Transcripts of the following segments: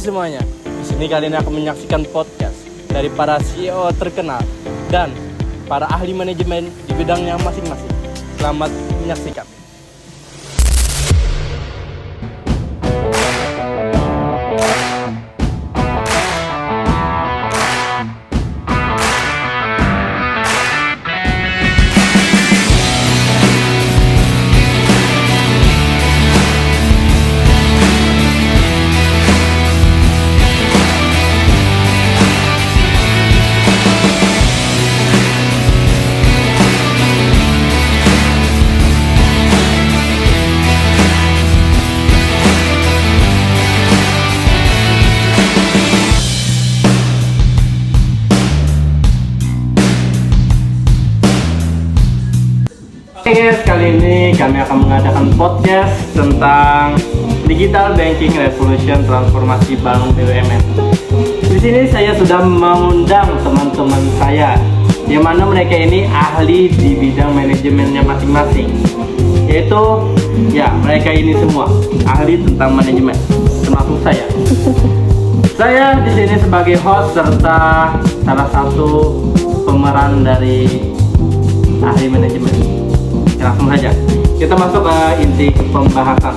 semuanya, di sini kalian akan menyaksikan podcast dari para CEO terkenal dan para ahli manajemen di bidangnya masing-masing. Selamat menyaksikan. Oke guys, kali ini kami akan mengadakan podcast tentang Digital Banking Revolution Transformasi Bank BUMN. Di sini saya sudah mengundang teman-teman saya, yang mana mereka ini ahli di bidang manajemennya masing-masing. Yaitu, ya mereka ini semua ahli tentang manajemen, termasuk saya. Saya di sini sebagai host serta salah satu pemeran dari ahli manajemen. Langsung saja kita masuk ke inti pembahasan.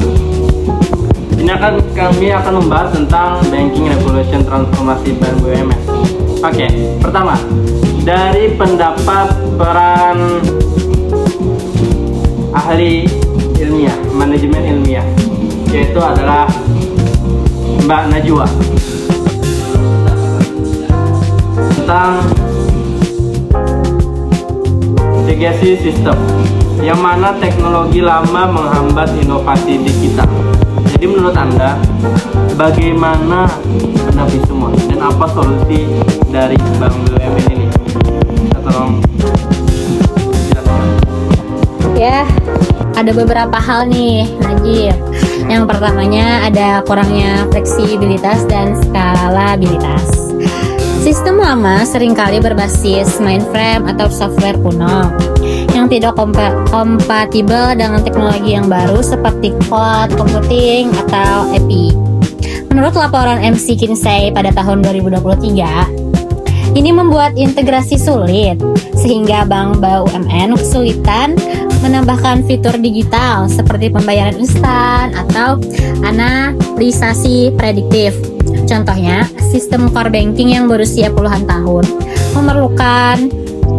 Ini kami akan membahas tentang Banking Revolution Transformasi Bank BUMN. Oke, pertama dari pendapat peran ahli ilmiah, manajemen ilmiah, yaitu adalah Mbak Najwa, tentang legacy system, yang mana teknologi lama menghambat inovasi digital. Jadi menurut Anda, bagaimana menghadapi semua dan apa solusi dari Bank BUMN ini? Kita tolong jelaskan. Ya, ada beberapa hal nih, Najib. Yang pertamanya ada kurangnya fleksibilitas dan skalabilitas. Sistem lama seringkali berbasis mainframe atau software kuno yang tidak kompatibel dengan teknologi yang baru seperti cloud computing atau API. Menurut laporan McKinsey pada tahun 2023, ini membuat integrasi sulit sehingga bank BUMN kesulitan menambahkan fitur digital seperti pembayaran instan atau analisasi prediktif. Contohnya, sistem core banking yang berusia puluhan tahun memerlukan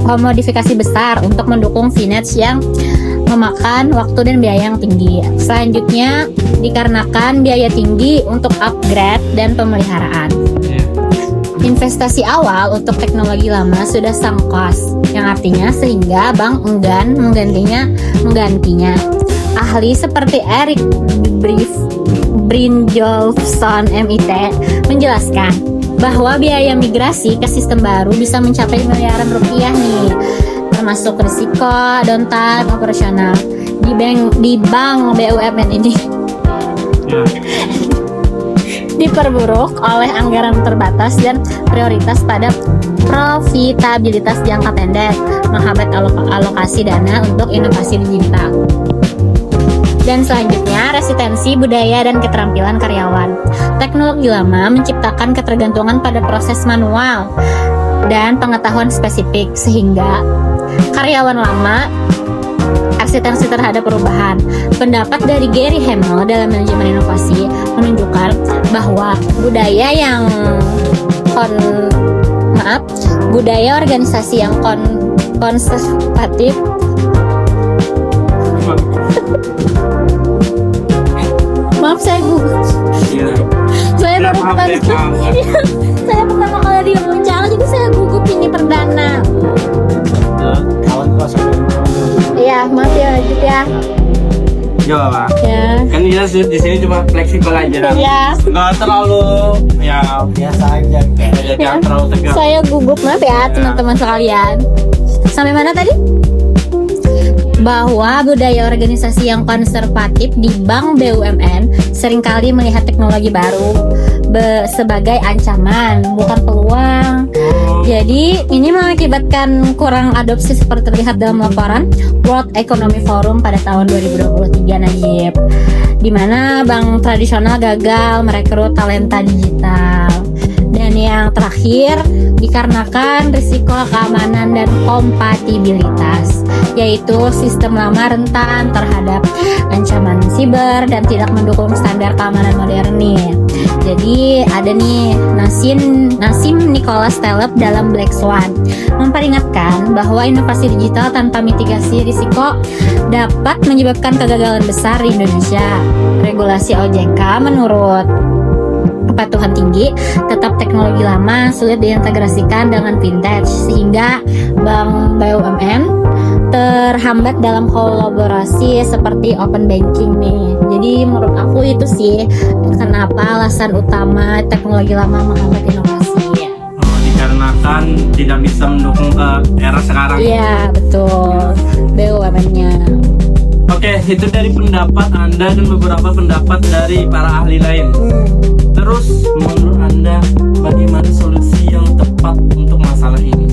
modifikasi besar untuk mendukung finance yang memakan waktu dan biaya yang tinggi. Selanjutnya, dikarenakan biaya tinggi untuk upgrade dan pemeliharaan. Investasi awal untuk teknologi lama sudah sunk cost, yang artinya sehingga bank enggan menggantinya. Ahli seperti Eric Brynjolfsson MIT menjelaskan bahwa biaya migrasi ke sistem baru bisa mencapai miliaran rupiah nih, termasuk risiko downtime operasional di bank BUMN ini. Diperburuk oleh anggaran terbatas dan prioritas pada profitabilitas jangka pendek, menghambat alokasi dana untuk inovasi digital. Dan selanjutnya, resistensi budaya dan keterampilan karyawan. Teknologi lama menciptakan ketergantungan pada proses manual dan pengetahuan spesifik, sehingga karyawan lama resistensi terhadap perubahan. Pendapat dari Gary Hamel dalam manajemen inovasi menunjukkan bahwa budaya organisasi yang konservatif maaf saya gugup. Saya baru saya pertama kali diwawancara, jadi saya gugup ini perdana. Kawan kuasa. Iya, maaf ya, lanjut ya. Ya, Pak. Ya. Kan kita di sini cuma fleksibel aja. Iya. Nggak terlalu ya biasa aja. Jangan terlalu tegang. Saya gugup, maaf ya teman-teman sekalian. Sampai mana tadi? bahwa budaya organisasi yang konservatif di Bank BUMN seringkali melihat teknologi baru sebagai ancaman, bukan peluang. Jadi ini mengakibatkan kurang adopsi seperti terlihat dalam laporan World Economic Forum pada tahun 2023, Najib, di mana bank tradisional gagal merekrut talenta digital. Dan yang terakhir, dikarenakan risiko keamanan dan kompatibilitas, yaitu sistem lama rentan terhadap ancaman siber dan tidak mendukung standar keamanan modern nih. Jadi ada nih Nassim Nicholas Taleb dalam Black Swan memperingatkan bahwa inovasi digital tanpa mitigasi risiko dapat menyebabkan kegagalan besar di Indonesia. Regulasi OJK menurut kepatuhan tinggi, tetap teknologi lama sulit diintegrasikan dengan vintage sehingga bank BUMN terhambat dalam kolaborasi seperti open banking nih. Jadi menurut aku itu sih kenapa alasan utama teknologi lama menghambat inovasi. Dikarenakan tidak bisa mendukung ke era sekarang. Iya betul, BUMN-nya. Oke, itu dari pendapat Anda dan beberapa pendapat dari para ahli lain. Terus menurut Anda bagaimana solusi yang tepat untuk masalah ini?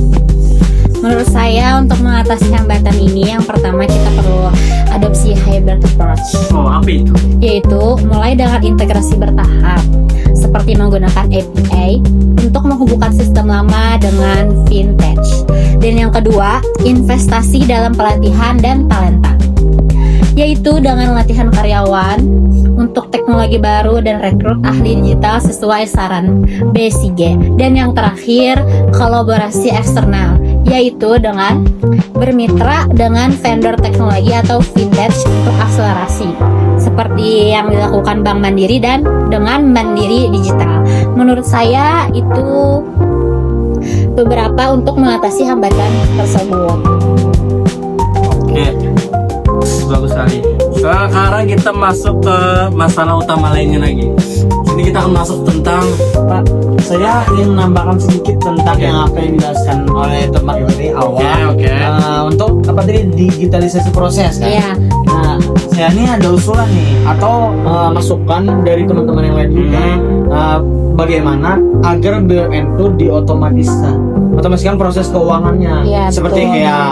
Menurut saya untuk mengatasi hambatan ini, yang pertama kita perlu adopsi hybrid approach. Oh, apa itu? Yaitu mulai dengan integrasi bertahap, seperti menggunakan API untuk menghubungkan sistem lama dengan vintage. Dan yang kedua, investasi dalam pelatihan dan talenta, yaitu dengan latihan karyawan untuk teknologi baru dan rekrut ahli digital sesuai saran BCG. Dan yang terakhir, kolaborasi eksternal, yaitu dengan bermitra dengan vendor teknologi atau vintage untuk akselerasi, seperti yang dilakukan Bank Mandiri dan dengan Mandiri Digital. Menurut saya itu beberapa untuk mengatasi hambatan tersebut. Oke, bagus sekali. Sekarang kita masuk ke masalah utama lainnya lagi. Sini kita akan masuk tentang Pak, saya ingin menambahkan sedikit tentang yang apa yang dijelaskan oleh teman ini awal. Oke. Untuk apa tadi digitalisasi proses kan? Iya. Nah, saya ini ada usulan nih atau masukan dari teman-teman yang lain juga. Bagaimana agar BUMN itu otomasikan proses keuangannya, Iya, seperti betul. kayak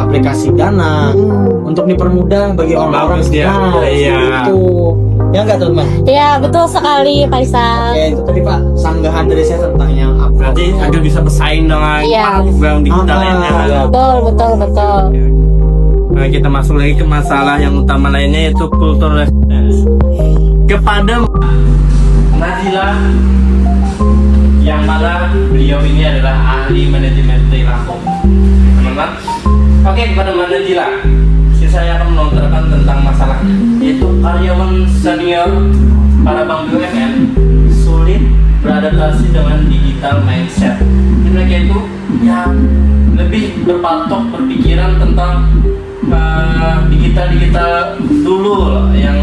aplikasi Dana untuk dipermudah bagi orang-orang. Bagus dia. Iya. Itu ya nggak teman? Ya betul sekali Faisal. Oke, itu tadi Pak sanggahan dari saya tentang yang apa. berarti agar bisa bersaing dengan Iya. bank digital lainnya. Betul. Nah, kita masuk lagi ke masalah yang utama lainnya, yaitu kultur resilience. Kepada Najila, yang mana beliau ini adalah ahli manajemen perilaku, teman-teman. Oke, kepada Mbak Najila, saya akan melontarkan tentang masalahnya, yaitu karyawan senior para bank BUMN sulit beradaptasi dengan digital mindset. Jadi mereka itu ya lebih berpikiran tentang digital dulu loh, yang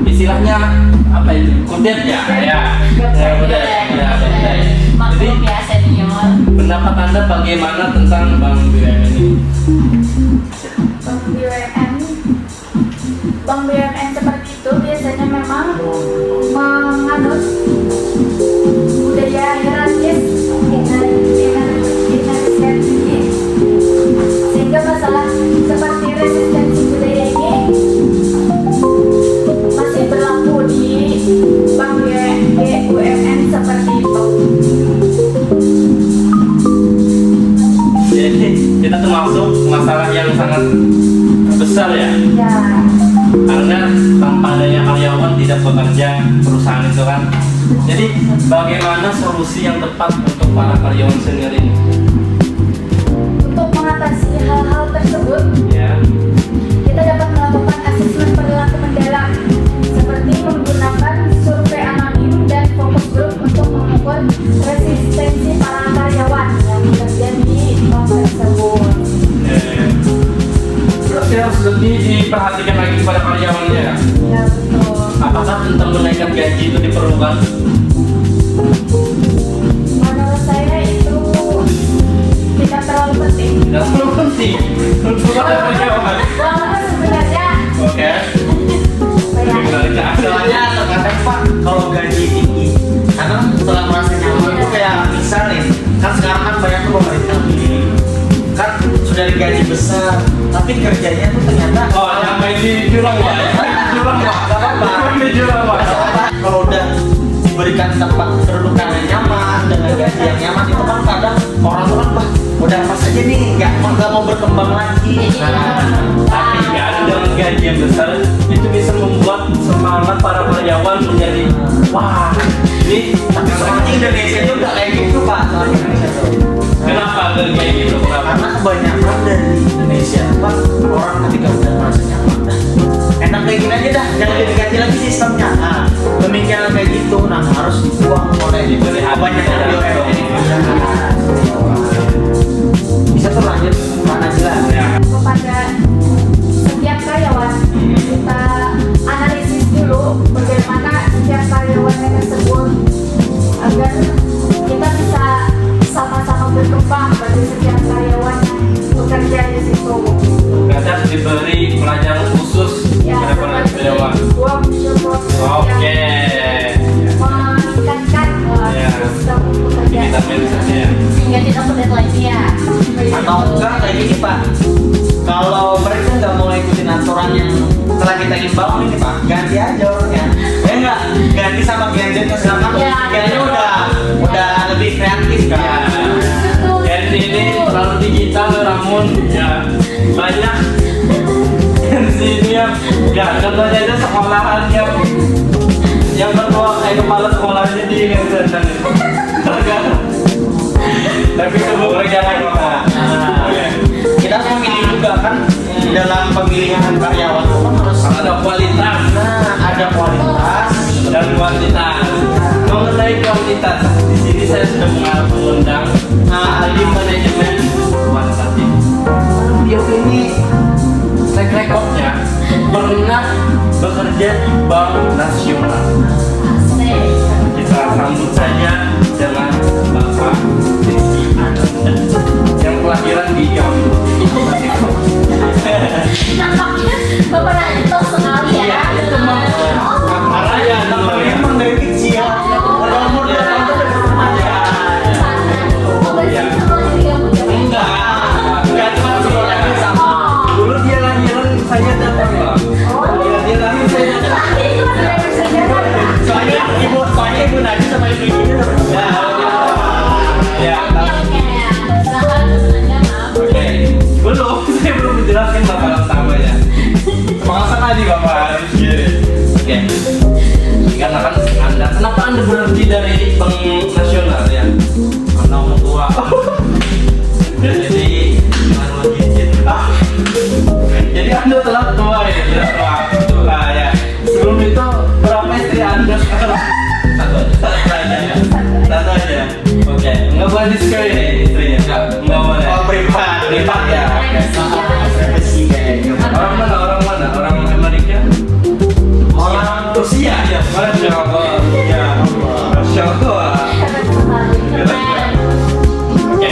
istilahnya apa itu, kudet ya. Jadi pendapat Anda bagaimana tentang bank BUMN ini? Bank BUMN seperti itu biasanya memang menganut budaya hierarkis dengan tinggi, sehingga masalah seperti resistensi budaya ini masih berlaku di bank BUMN seperti itu. Jadi kita termasuk masalah yang sangat besar ya, Ya, karena tanpa adanya karyawan tidak bekerja perusahaan itu kan. Jadi bagaimana solusi yang tepat untuk para karyawan senior ini? untuk mengatasi hal-hal tersebut, Ya, kita dapat melakukan asesmen perilaku mendalam seperti menggunakan survei anonim dan fokus grup untuk mengukur resistensi para karyawan yang bekerja di bank tersebut. berarti harus lebih diperhatikan lagi kepada karyawannya ya. Ya betul. Apakah tentang menaikkan gaji itu diperlukan? Menurut saya itu tidak terlalu penting tidak terlalu penting untuk ada karyawan. Uang itu sebenarnya Oke. Soalnya terkadang Pak, kalau gaji tinggi, karena setelah merasa nyaman itu kayak misal nih, kan sekarang kan banyak tuh pemerintah ini kan sudah digaji besar, tapi kerjanya tuh ternyata Oh, yang main di jurang Pak. Jurang Pak. nggak apa-apa. Di jurang Pak. Nggak apa-apa. Kalau udah diberikan tempat kedudukan yang nyaman dengan gaji yang nyaman itu kan kadang orang tuh kan Pak, udah pas aja nih nggak mau berkembang lagi. Tapi kan dengan gaji yang besar itu bisa membuat semangat para karyawan menjadi wah ini Tapi soalnya Indonesia itu nggak kayak gitu Pak, soalnya Indonesia tuh. kenapa kayak gitu kenapa? Karena kebanyakan dari Indonesia Pak, orang ketika udah merasa nyaman dah, enak kayak gini aja dah, jangan diganti lagi sistemnya. Nah, pemikiran kayak gitu, nah harus dibuang oleh kebanyakan BUMN. Bisa tuh lanjut mana jelas ya. kepada setiap karyawan kita analisis dulu bagaimana setiap karyawannya tersebut agar kita bisa sama-sama berkembang bagi setiap karyawan yang bekerja di situ. Kadang diberi pelajaran khusus Ya, kepada para seperti karyawan. workshop Oke. yang meningkatkan Ya. sistem pekerjaan Kita main saja ya. Sehingga tidak update lagi ya. Atau enggak kayak gini Pak, kalau mereka nggak mau ikutin aturan yang telah kita imbau ini Pak, ganti aja orangnya. Ya enggak, ganti sama gadget misalkan Ya, gadgetnya udah lebih kreatif kan. Ya. Gen ini terlalu digital namun ya banyak Gen ini ya contohnya aja sekolahan yang kepala sekolahnya di Indonesia tapi itu jangan kita. Oke. Kita harus memilih juga kan dalam pemilihan karyawan itu kan harus ada kualitas ada kualitas. dan kuantitas. Mengenai kuantitas, di sini saya sudah mengundang ahli manajemen kuantitatif. Beliau ini track recordnya pernah bekerja di Bank Nasional. Kita sambut saja dengan Bapak Rizky Ananda yang kelahiran di Jambi. Nampaknya Bapak Radito sekali ya. Iya, itu memang Karena ya memang dari kecil. Umur 2 tahun tuh udah remaja. enggak cuma sekolahnya sama. Dulu dia lahiran saya datang Pak. Dia lahir saya datang. Soalnya ibu Najib sama ibu ini udah berbeda. Ya, oke. Belum, saya belum menjelaskan Bapak utamanya. Masa tadi Bapak Rizky. Oke. Karena kan kenapa Anda berhenti dari Bank Nasional ya? Karena orang tua. Jadi jangan izin. Jadi Anda telah tua ya, telah tua. Tua ya. Sebelum itu berapa istri Anda sekarang? Satu aja ya. Satu aja. Oke. Nggak boleh di-share ya istrinya? Nggak boleh. Oh, privat ya. Privacy kayaknya. Orang mana? Orang Amerika? Orang Rusia? Ya, Masya Allah. Ya, Masya Allah. Oke.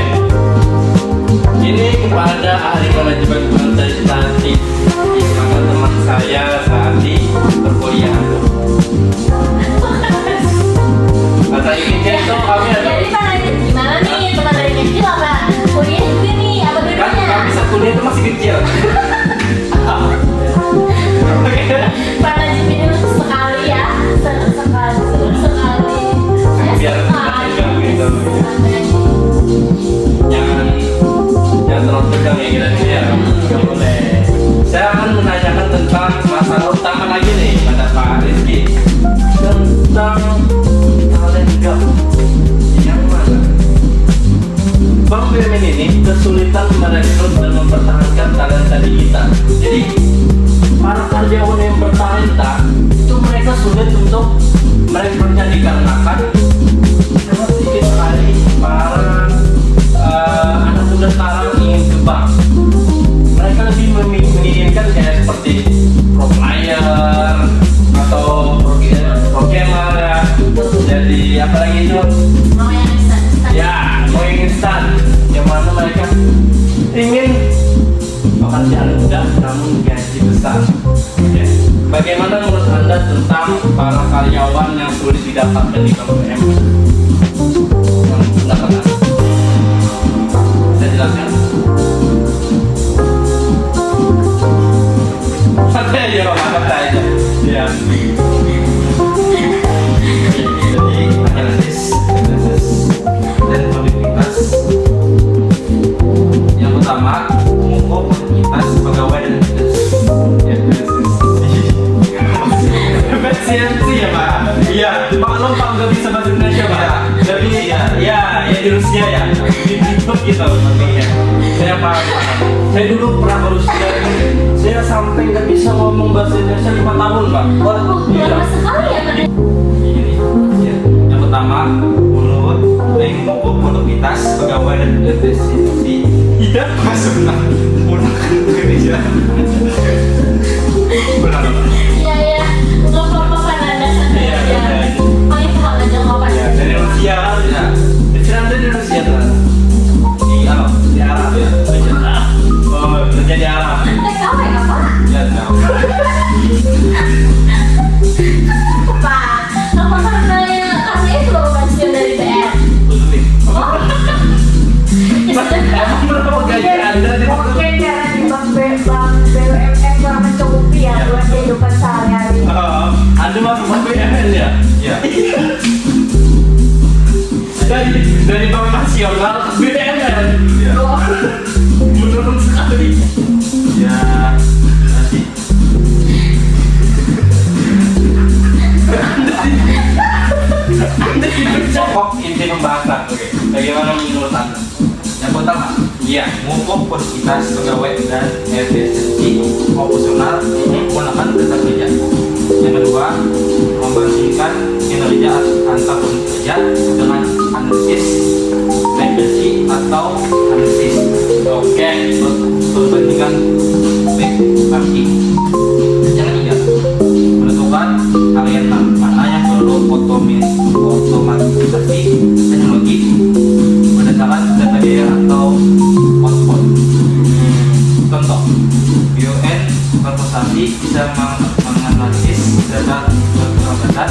Ini kepada ahli manajemen kuantitatif di mana teman saya saat di perkuliahan. Kata ini itu kami ada Jadi Pak Radit gimana nih? Teman dari kecil apa? Kuliah juga nih? Apa kan bedanya? kami saat kuliah itu masih kecil. Pak Radit ini sekali ya. Sekali. Biar tegang gitu. Jangan terlalu tegang ya kita ya. Nggak boleh. Saya akan menanyakan tentang masalah utama lagi nih pada Pak Rizky tentang talent gap yang mana Bank BUMN ini kesulitan merekrut dan mempertahankan talenta digital. Jadi para karyawan yang bertalenta itu mereka sulit untuk merekrutnya dikarenakan sangat sedikit sekali para anak muda sekarang ingin ke bank. Mereka lebih menginginkan kayak seperti pro player atau programmer ya. Jadi apalagi itu Mau yang instan. ya mau yang instan yang mana mereka ingin pekerjaan mudah namun gaji besar. Oke. Bagaimana menurut Anda tentang para karyawan yang sulit didapatkan di Bank BUMN? Menurut pendapat Anda? Bisa jelaskan? Santai aja, Pak. Santai aja. Ya. Jadi analisis dan produktivitas. Yang pertama, mengukur produktivitas pegawai dan aktivitas. Ya, efisiensi ya Pak. Iya, Pak lo Pak nggak bisa bahasa Indonesia Pak. Jadi ya di Rusia ya. Di Tiktok gitu maksudnya. Saya paham. Saya dulu pernah ke Rusia. Saya sampai nggak bisa ngomong bahasa Indonesia 5 tahun Pak. Lama sekali ya kan? Ya. Yang pertama, menurut mengukur produktivitas pegawai dan efisiensi. Iya, masuk pulang ke Indonesia. Pulang. Iya ya, nggak apa-apa kan Anda santai Iya, aja. iya. Paling paham aja nggak apa-apa. Ya, dari Rusia ya. Dari Anda di Rusia kan? Di Arab, di Arab ya. Oh, kerja di Arab. TKW ya Pak? Ya, tahu. Pak, apa karena itu loh pensiun dari BR? Betul. Oh. Emang berapa gaji Anda di Mungkin karena di bank BUMN kurang mencukupi ya buat kehidupan sehari-hari. Anda masuk Bank BUMN ya? Ya. Dari Bank Nasional ke BUMN. Ya. Menurun sekali. Ya. Nanti. Anda dicopok inti pembahasan. Oke. Bagaimana menurut Anda? Yang pertama, Iya. mengukur produktivitas pegawai dan efisiensi operasional menggunakan data kerja. Yang kedua, membandingkan kinerja antar unit kerja dengan analisis regresi atau analisis. Oke. Perbandingan benchmarking. Yang ketiga, menentukan area mana yang perlu otomatisasi teknologi berdasarkan data biaya atau output. Contoh, BUMN korporasi bisa menganalisis data keterlambatan,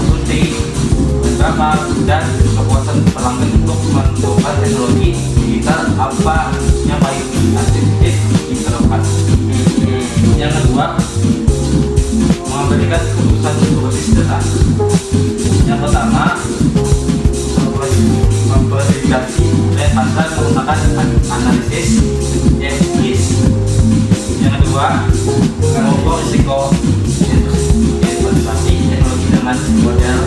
suntik, bakar, dan kepuasan pelanggan untuk menentukan teknologi digital apa yang paling efektif diterapkan. Yang kedua, memberikan keputusan berbasis data. Yang pertama, memverifikasi dan pasar menggunakan analisis risk. Yang kedua, mengukur risiko investasi teknologi dengan model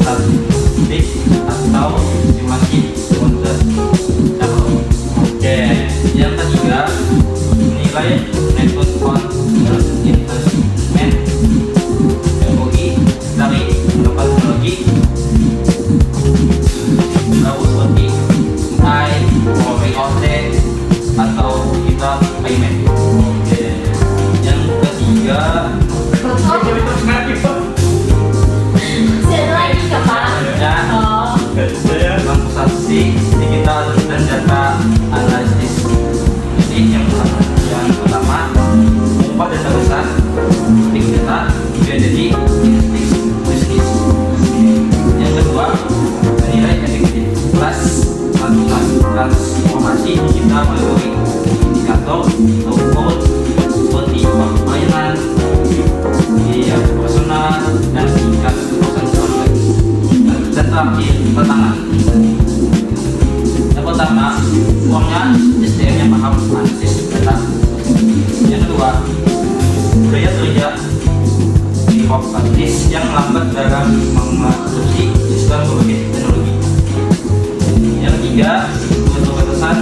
statistik atau simulasi konten. Oke. Yang ketiga, menilai return on investment ROI dari teknologi lalu seperti AI, OT atau kita payment. Oke. Yang ketiga, Saya lagi ke Pak. dan Oh. transaksi digital dan data analisis. Jadi yang pertama mengubah data besar, big data menjadi bisnis. Yang kedua, menilai efektivitas transformasi digital melalui indikator output seperti pembayaran, biaya personal, dan tingkat kepuasan pelanggan. Dan terakhir, tantangan. Yang pertama, uangnya SDM yang paham analisis data. Yang kedua, budaya kerja birokratis yang lambat dalam mengadopsi sistem berbagai teknologi. Yang ketiga, keterbatasan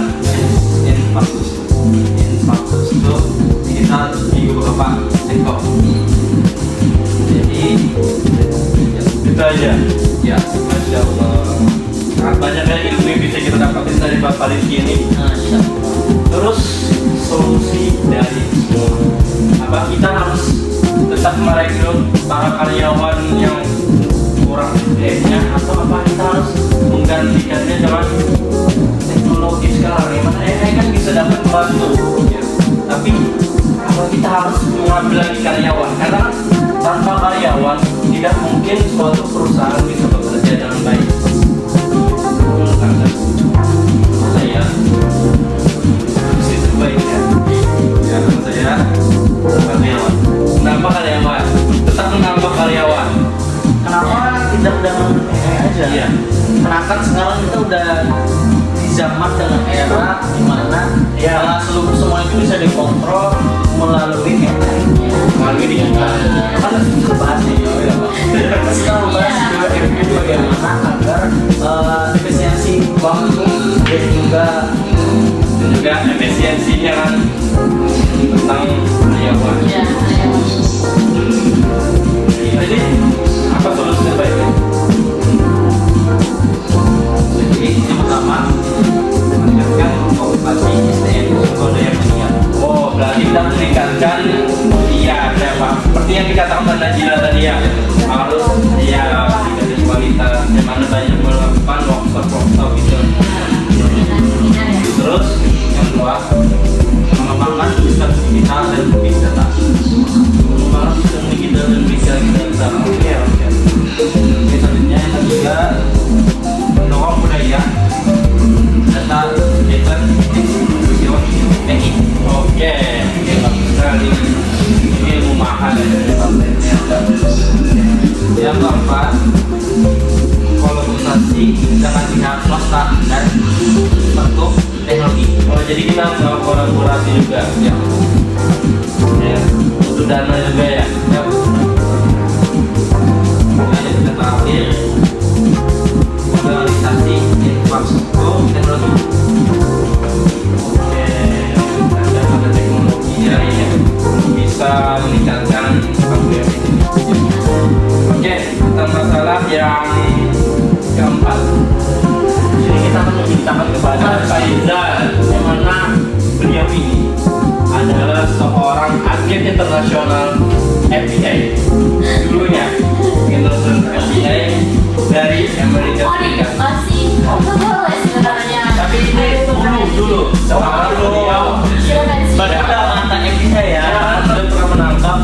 infrastruktur digital di beberapa sektor. Jadi, Itu aja. ya, Masya Allah. Sangat banyak ya ilmu yang bisa kita dapatin dari Bapak Rizky ini. Terus solusi dari semua apa, kita harus tetap merekrut para karyawan yang kurang SDM-nya atau apa kita harus menggantikannya dengan teknologi sekarang, gimana mengambil lagi karyawan, karena kan tanpa karyawan tidak mungkin suatu perusahaan bisa bekerja dengan baik. Karena saya itu baiknya ya saya karyawan, menambah karyawan, tetap menambah karyawan. Kenapa tidak dengan AI aja? Iya. Karena kan sekarang kita udah di zaman dengan era dimana seluruh semua itu bisa dikontrol melalui AI. Melalui digital. Kan kita bahas nih, kita membahas itu bagaimana agar efisiensi waktu dan juga efisiensinya kan tentang karyawan. Ya, karyawan. Jadi apa solusinya baik? Jadi yang pertama meningkatkan okupasi SDM sumber daya manusia. Oh, berarti kita meningkatkan seperti yang dikatakan Najila tadi ya, harus meningkatkan kualitas, yang mana banyak melakukan workshop gitu. Terus yang kedua mengembangkan sistem digital dan big data. Mengembangkan sistem digital dan big data. Oke. Selanjutnya yang ketiga mendorong budaya data institusi teknik. Oke, bagus sekali. Ini ilmu mahal ya. Yang keempat kolaborasi dengan pihak swasta dan bentuk teknologi. Oh, jadi kita kolaborasi juga ya. Ya, untuk dana juga ya. Ya. Yang terakhir modernisasi infrastruktur teknologi. Oke, ada teknologi yang bisa meningkatkan KPM ini. Oke, tentang masalah yang keempat. Jadi kita akan memintakan kepada Faizal, yang mana beliau ini adalah seorang atlet internasional FBA. Dulunya internasional FBA dari Amerika Serikat. Masih boleh sebenarnya. Tapi ini dulu. Sekarang beliau Padahal mantan FBA ya. Beliau pernah menangkap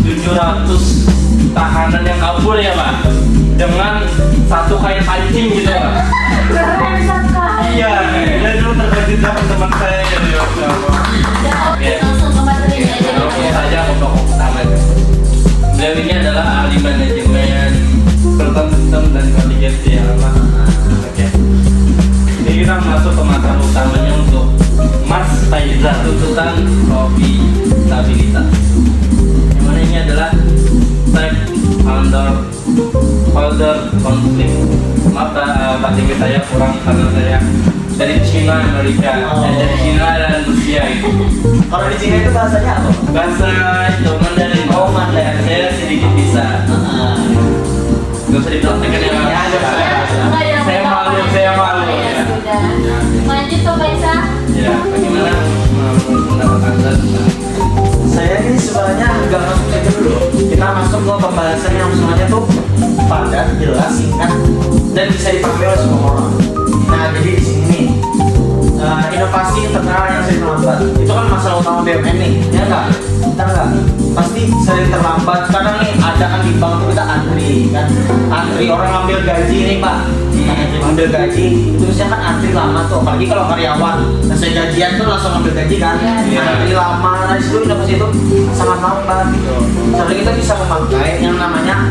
700 tahanan yang kabur ya Pak, dengan satu kain pancing gitu Pak. Keren sekali. Iya, dia dulu terkejut sama teman saya gitu ya. Oke, langsung ke materinya aja. Oke saja pokok utama. Beliau ini adalah ahli manajemen serta sistem dan kontingensi ya Pak. Oke. Ini kita masuk ke masalah utamanya untuk Mas Faizal, tuntutan profitabilitas. Yang mana ini adalah stakeholder konflik. Maaf bahasa Inggris saya kurang karena saya dari Cina, Amerika, dari Cina dan Rusia gitu. Kalau di Cina itu bahasanya apa? Bahasa itu Mandarin. Oh, Mandarin. Saya sedikit bisa. Gak usah dipraktekan ya. Saya malu. Ya sudah. Lanjut ke Faisal. Ya, bagaimana pendapat Anda tentang Saya ini sebenarnya nggak masuk saja dulu. Kita masuk ke pembahasan yang semuanya tuh padat, jelas, singkat, dan bisa dipahami oleh semua orang. Nah, jadi di sini nih, inovasi internal yang sering terlambat. Itu kan masalah utama BUMN nih, ya nggak? Kita nggak pasti sering terlambat. Kadang nih ada kan di bank tuh kita antri kan, antri orang ngambil gaji nih Pak. Ngambil gaji, terusnya kan antri lama tuh, apalagi kalau karyawan. Nah, saya gajian tuh langsung ngambil gaji kan, antri lama. Nah, disitu inovasi itu sangat lambat gitu. Jadi kita bisa memakai yang namanya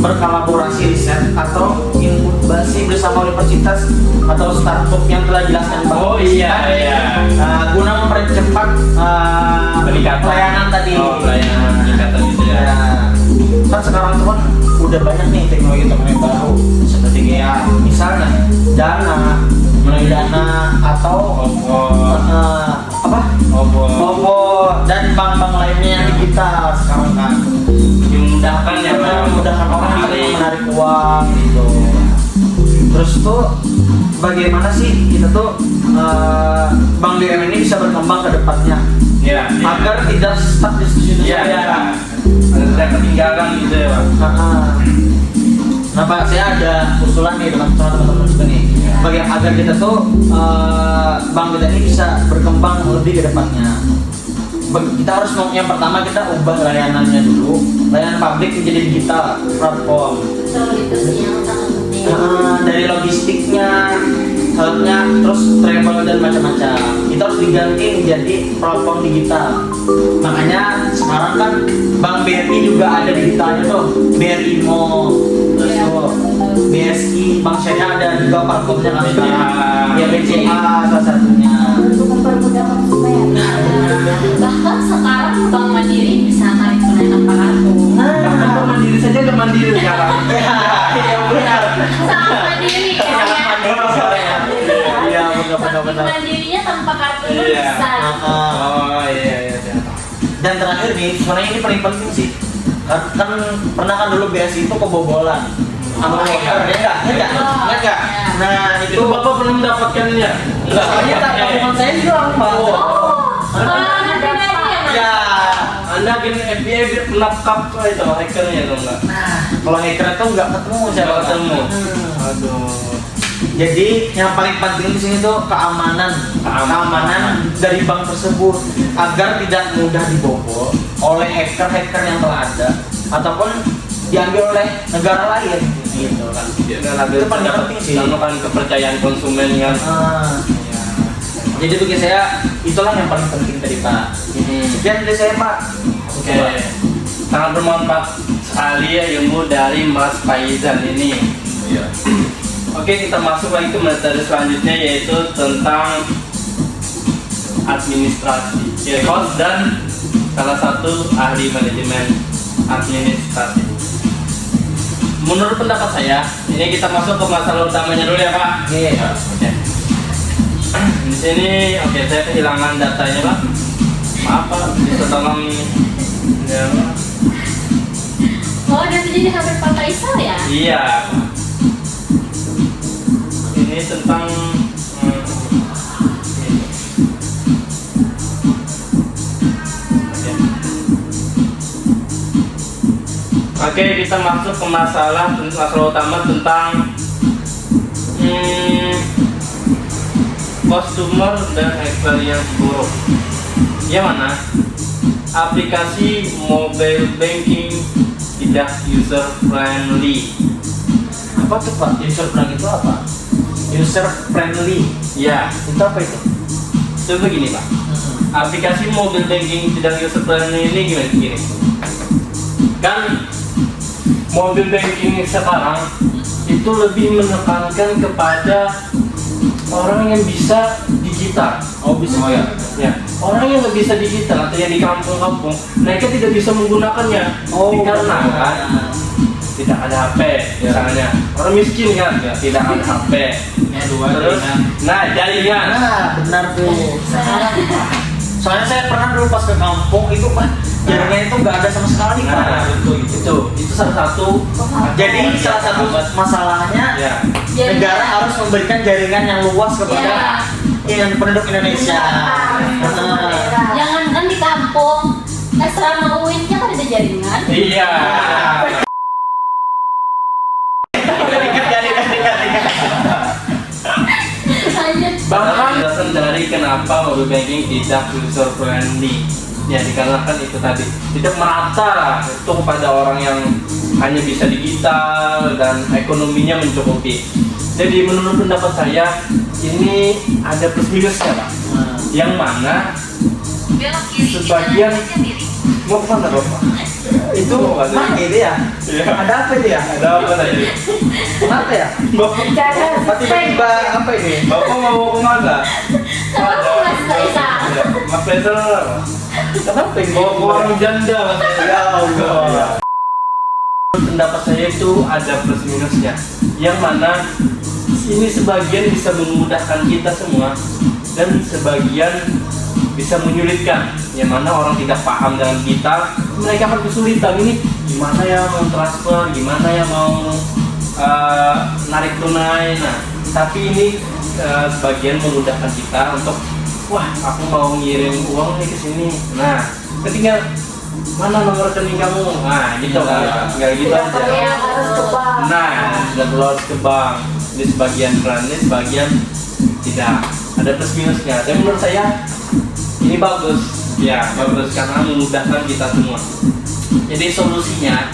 berkolaborasi riset atau inkubasi bersama universitas atau startup yang telah jelaskan Pak. Oh iya. Guna mempercepat Peningkatan. pelayanan tadi. Oh, pelayanan peningkatan gitu ya. Ya. Kan sekarang tuh kan udah banyak nih teknologi baru seperti kayak misalnya dana, melalui dana atau OVO dan bank-bank lainnya yang digital sekarang kan Dimudahkan ya Pak, memudahkan orang menarik uang gitu. Terus tuh bagaimana sih kita tuh Bank BUMN ini bisa berkembang ke depannya Ya. agar tidak stuck di situ Iya. saja. Tidak ketinggalan gitu ya Pak. Nah Pak, saya ada usulan nih dengan teman-teman juga nih, bagaimana agar kita tuh bank kita ini bisa berkembang lebih ke depannya. kita harus yang pertama kita ubah layanannya dulu, layanan publik menjadi digital platform. Betul, itu sih yang sangat penting. Dari logistiknya, health-nya, terus travel dan macam-macam itu harus diganti menjadi platform digital. Makanya sekarang kan Bank BRI juga ada digitalnya tuh, BRI Mo, terus tuh BSI, Bank Syariah ada juga platformnya kan sekarang. Ya BCA salah satunya. Untuk mempermudah konsumen. Bahkan sekarang Bank Mandiri bisa tarik tunai tanpa kartu. Bahkan Bank Mandiri saja udah mandiri sekarang. Iya benar. Sangat mandiri kayaknya. Iya benar. Mandirinya tanpa kartu pun Iya. bisa. Oh iya. Dan terakhir nih, sebenarnya ini paling penting sih. Kan pernah kan dulu BSI itu kebobolan. Sama hacker, ya enggak? Nah, Itu Bapak pernah mendapatkannya? enggak, soalnya tabungan saya hilang, Pak. Ya, Anda kan FBI menangkap itu hackernya atau enggak? nah, kalau hacker itu enggak ketemu siapa Nggak ketemu. Aduh. Jadi yang paling penting di sini tuh keamanan dari bank tersebut agar tidak mudah dibobol oleh hacker-hacker yang telah ada ataupun diambil oleh negara lain gitu kan. Itu paling penting sih. Karena kan kepercayaan konsumen kan. Jadi bagi saya itulah yang paling penting tadi Pak. Sekian dari saya Pak. Oke. Sangat bermanfaat sekali ya ilmu dari Mas Faizan ini. Iya. Oke, kita masuk lagi ke materi selanjutnya yaitu tentang administrasi. Ya, host dan salah satu ahli manajemen administrasi. Menurut pendapat saya, ini kita masuk ke masalah utamanya dulu ya Pak. Iya. Oke. Di sini, oke, saya kehilangan datanya Pak. Maaf Pak, bisa tolong ya, Pak. Oh, dia jadi hampir Pak Faisal ya? Iya. Ini tentang Oke, kita masuk ke masalah utama tentang customer dan experience buruk. Yang mana aplikasi mobile banking tidak user friendly. Apa tuh Pak? User friendly itu apa? User friendly. Ya, Itu apa itu? itu begini Pak. Aplikasi mobile banking tidak user friendly ini gini. Kan mobile banking sekarang itu lebih menekankan kepada orang yang bisa digital. Oh bisa. Oh ya. Ya. Orang yang nggak bisa digital atau yang di kampung-kampung, mereka tidak bisa menggunakannya. Dikarenakan tidak ada HP misalnya. Orang miskin kan, tidak ada HP. Terus, jaringan. Nah benar tuh. Soalnya saya pernah dulu pas ke kampung itu Pak, jaringan itu nggak ada sama sekali Pak. Nah, itu salah satu. Jadi salah satu masalahnya Ya. negara harus memberikan jaringan yang luas kepada penduduk Indonesia. Jangan kan di kampung, asrama UIN-nya kan ada jaringan. Iya. Lanjut. Bahkan alasan dari kenapa mobile banking tidak user friendly, ya dikarenakan itu tadi tidak merata itu kepada orang yang hanya bisa digital dan ekonominya mencukupi. Jadi menurut pendapat saya ini ada plus minusnya Pak. Yang mana sebagian mau kemana Bapak? Itu mana itu ya? Iya. Ada apa itu ya? Ada apa tadi? Kenapa ya? Bapak, Tiba-tiba apa ini? Bapak mau kemana? Kenapa Mas Faisal? Ya, Mas Faisal apa? Kenapa ini? Bawa ke warung janda Mas. Ya Allah. Pendapat saya itu ada plus minusnya, yang mana ini sebagian bisa memudahkan kita semua dan sebagian bisa menyulitkan, yang mana orang tidak paham dengan kita, mereka akan kesulitan ini gimana ya mau transfer, gimana ya mau narik tunai. Nah, tapi ini sebagian memudahkan kita untuk wah aku mau ngirim uang nih ke sini. Nah, ketinggal mana nomor rekening kamu? Nah, gitu kan. Enggak gitu aja. Harus ke bank. Nah, tidak perlu harus ke bank. Ini sebagian friendly, sebagian tidak. Ada plus minusnya. Dan menurut saya ini bagus. Ya, bagus karena memudahkan kita semua. Jadi solusinya,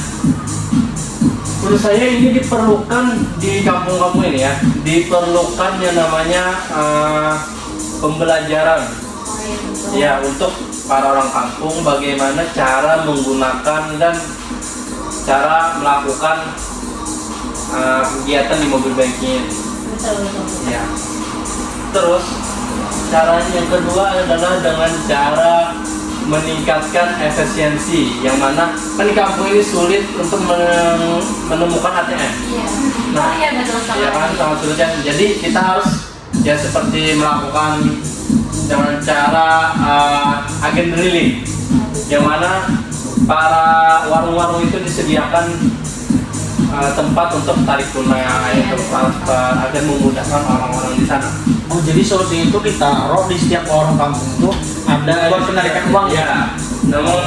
menurut saya ini diperlukan di kampung-kampung ini ya, diperlukan yang namanya pembelajaran. Ya, untuk para orang kampung bagaimana cara menggunakan dan cara melakukan kegiatan di mobil banking. Betul. Ya. Terus caranya yang kedua adalah dengan cara meningkatkan efisiensi, yang mana kan di kampung ini sulit untuk menemukan ATM. Iya. Nah, Iya betul sekali. ya kan sangat sulit ya. Jadi kita harus ya seperti melakukan dengan cara agen drilling, yang mana para warung-warung itu disediakan tempat untuk tarik tunai, tempat agar memudahkan orang-orang di sana. Oh, jadi solusi itu ditaruh di setiap orang kampung itu ada buat penarikan uang Ya, namun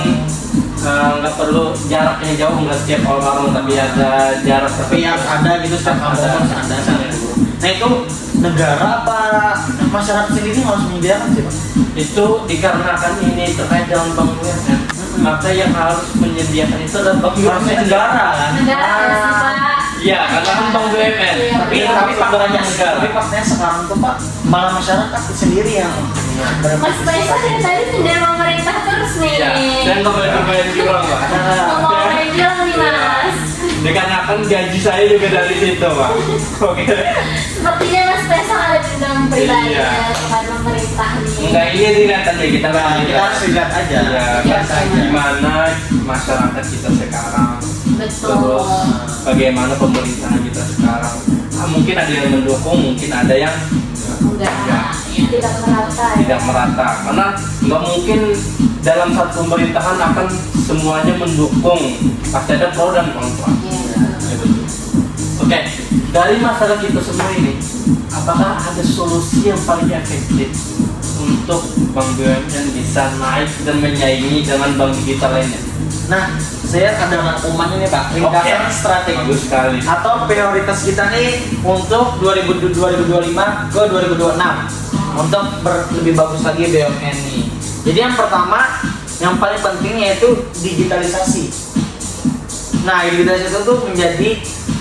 nggak perlu jaraknya jauh, nggak setiap orang, tapi ada jarak tapi yang ada gitu setiap kampung harus ada satu. Nah itu negara apa masyarakat sendiri harus menyediakan sih Pak? Itu dikarenakan ini terkait dengan Bank BUMN, maka yang harus menyediakan itu adalah Bank Harusnya BUMN. negara kan? Negara sih Pak. Iya, karena kan Bank BUMN. Iya, Tapi Tapi sumbernya negara. tapi faktanya sekarang tuh Pak malah masyarakat sendiri yang Mas Faisal dari tadi nyindir pemerintah terus nih. Iya, dan kembali juga Pak. Ngomongin bilang nih Mas. Dikarenakan gaji saya juga dari situ Pak. Oke. Sepertinya Mas Faisal ada dendam pribadi Iya. kepada pemerintah nih. Enggak, ini dilihat aja kita Nah, kita harus lihat aja. Ya, Biasa aja. gimana masyarakat kita sekarang, Betul. terus bagaimana pemerintahan kita sekarang. Mungkin ada yang mendukung, mungkin ada yang Enggak. Tidak merata ya. tidak merata, karena nggak mungkin dalam satu pemerintahan akan semuanya mendukung, pasti ada pro dan kontra. Iya. Ya, betul. Oke, dari masalah kita semua ini, apakah ada solusi yang paling efektif untuk Bank BUMN bisa naik dan menyaingi dengan bank digital lainnya? Nah, saya ada rangkumannya nih Pak, ringkasan Oke. strategi Bagus sekali. atau prioritas kita nih untuk 2025 ke 2026 untuk lebih bagus lagi BUMN nih. Jadi yang pertama, yang paling penting yaitu digitalisasi. Nah, digitalisasi itu menjadi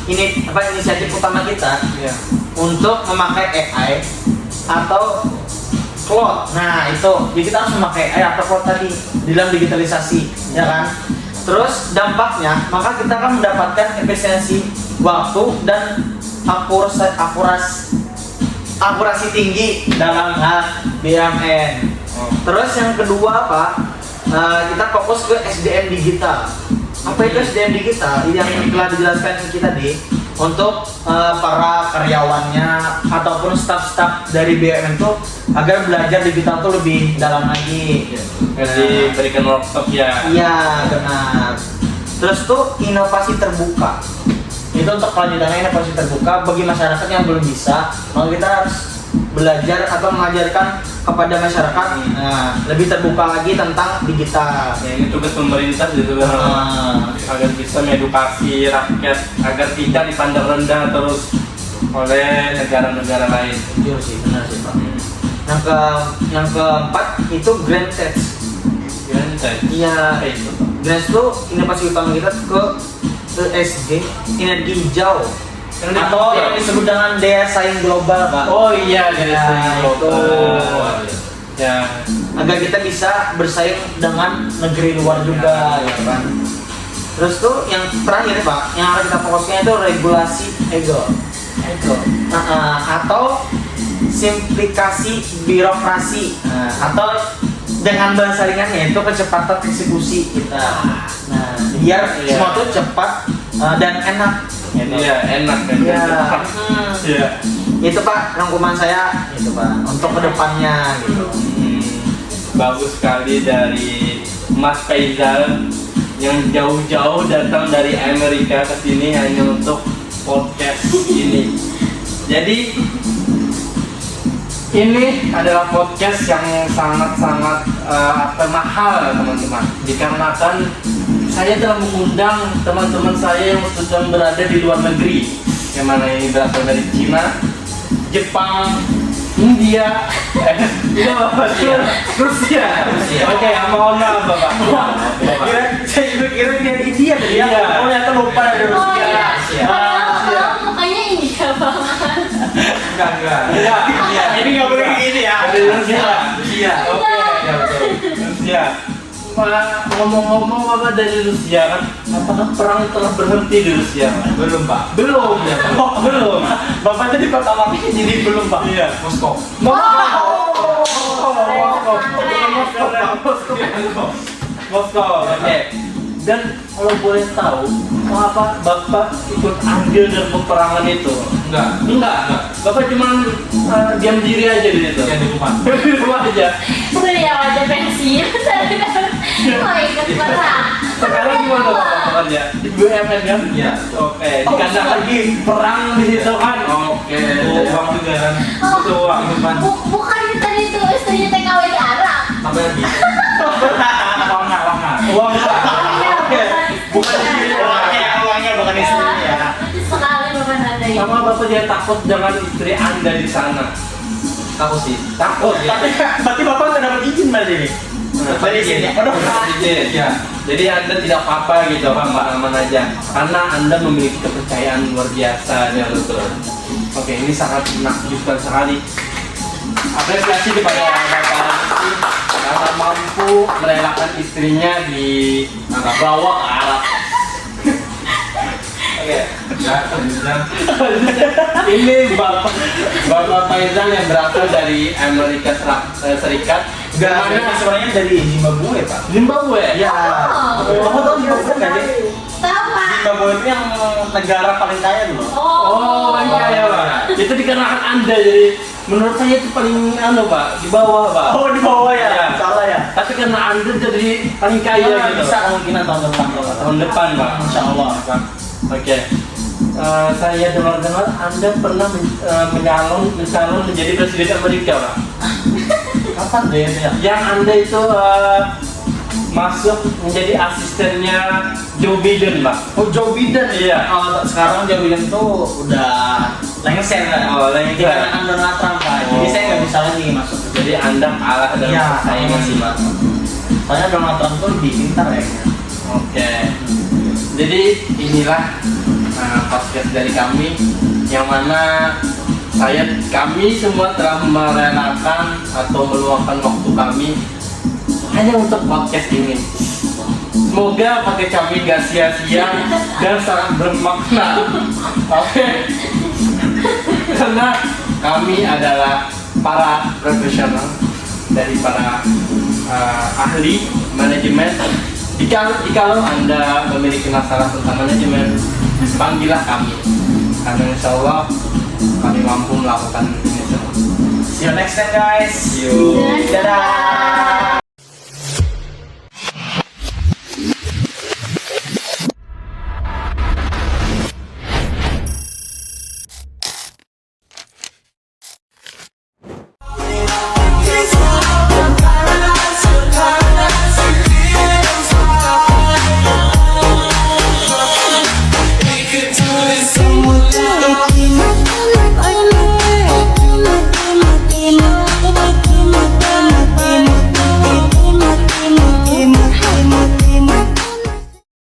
inisiatif utama kita Ya. untuk memakai AI atau cloud. Nah itu, jadi kita harus memakai AI atau cloud tadi di dalam digitalisasi, ya kan? Terus dampaknya, maka kita akan mendapatkan efisiensi waktu dan akurasi tinggi dalam hal BUMN. Terus yang kedua apa? Kita fokus ke SDM digital. Apa itu SDM digital? Yang telah dijelaskan kita di untuk para karyawannya ataupun staf-staf dari BUMN itu agar belajar digital tuh lebih dalam lagi. Jadi berikan workshop ya. Iya benar. Terus tuh inovasi terbuka. Itu untuk kelanjutannya inovasi terbuka bagi masyarakat yang belum bisa, maka kita harus belajar atau mengajarkan kepada masyarakat lebih terbuka lagi tentang digital. Ya, ini tugas pemerintah gitu agar bisa mengedukasi rakyat agar tidak dipandang rendah terus oleh negara-negara lain. Jujur sih, benar sih Pak. Yang keempat itu green tech. Iya, itu. green itu inovasi utama kita ke ESG, energi hijau. Atau yang disebut dengan daya saing global, Pak. Oh iya, dari Ya, segi itu. global. Ya. Agar kita bisa bersaing dengan negeri luar juga, ya kan. Terus tuh yang terakhir Pak, yang harus kita fokuskan itu regulasi ego. Atau simplifikasi birokrasi. Atau dengan bahasa ringannya itu kecepatan eksekusi kita. Nah, biar Iya. semua tuh cepat dan enak. Iya, enak kan. Iya. Iya. Itu Pak rangkuman saya, itu Pak untuk kedepannya gitu. Bagus sekali dari Mas Faisal yang jauh-jauh datang dari Amerika ke sini hanya untuk podcast ini. Jadi ini adalah podcast yang sangat-sangat mahal teman-teman, dikarenakan saya telah mengundang teman-teman saya yang sedang berada di luar negeri, yang mana ini berasal dari Cina, Jepang, India. Itu apa? Rusia. Oke, mohon maaf Bapak. Saya juga kira dia India tadi ya. Iya. Oh ternyata lupa ada Oh Rusia. iya. Padahal mukanya India banget. Enggak. Iya. Ini nggak boleh kayak gini ya. Ada Rusia. Oke, ya betul. Rusia. Pak, ngomong-ngomong Bapak dari Rusia kan, apakah perang telah berhenti di Rusia? Belum Pak. Belum ya. Belum. Bapak tadi pertama kali jadi belum Pak. Iya. Moskow. Moskow. Oke. Dan kalau boleh tahu, apa Bapak ikut andil dalam peperangan itu? Enggak. Bapak cuma diam diri aja di situ. Yang di rumah. Di rumah aja. Udah ya aja pensiun. Mau ikut perang. Sekarang gimana Bapak bekerja? Di BUMN kan? Iya. Oke. Di kandang lagi perang di situ kan? Oke. Itu uang juga kan. Itu uang. Bukan tadi itu istrinya TKW di Arab. Apa lagi? Wanga. Uang. Oke. Bukan uangnya bukan istrinya ya. Lucu sekali Bapak Nanda ya. Sama Bapak dia takut dengan istri Anda di sana. Tahu sih. Takut ya. Tapi berarti Bapak nggak dapat izin berarti ini. Dari sini. Aduh. Ya. Jadi Anda tidak apa-apa gitu, Pak, aman aja. Karena Anda memiliki kepercayaan luar biasa ya betul. Oke, ini sangat menakjubkan sekali. Apresiasi kepada Bapak Rizky karena mampu merelakan istrinya dibawa ke Arab. Oke. Ya, lanjutkan. Ini Bapak Faizal yang berasal dari Amerika Serikat. Enggak, Mana sebenarnya dari Zimbabwe Pak. Zimbabwe. Ya. Bapak tahu Zimbabwe nggak sih? Tahu Pak. Zimbabwe itu yang negara paling kaya dulu. Oh, iya ya Pak. Itu dikarenakan Anda jadi menurut saya itu paling Pak, di bawah Pak. Oh di bawah ya. Iya. Salah ya. Tapi karena Anda jadi paling kaya Ya, gitu. bisa kemungkinan tahun depan Bapak. Tahun depan Pak. Insya Allah. Oke. Saya dengar-dengar Anda pernah mencalon menjadi presiden Amerika Pak. Kapan deh ya? Yang Anda itu masuk menjadi asistennya Joe Biden Pak. Oh Joe Biden. Iya. Oh, sekarang Joe Biden tuh udah lengser kan? Oh, lengser. Dikarenakan Donald Trump Pak. Jadi Oh. saya nggak bisa lagi masuk. Jadi Anda kalah dalam Iya, persaingan sih Pak. Soalnya Donald Trump tuh lebih pintar ya. Oke. Jadi inilah podcast dari kami yang mana kami semua telah merelakan atau meluangkan waktu kami hanya untuk podcast ini. Semoga podcast kami gak sia-sia dan sangat bermakna. Oke. Karena kami adalah para profesional dari para ahli manajemen. Jikalau Anda memiliki masalah tentang manajemen, panggillah kami. Karena insya Allah kami mampu melakukan ini semua. See you next time guys. See you. Dadah.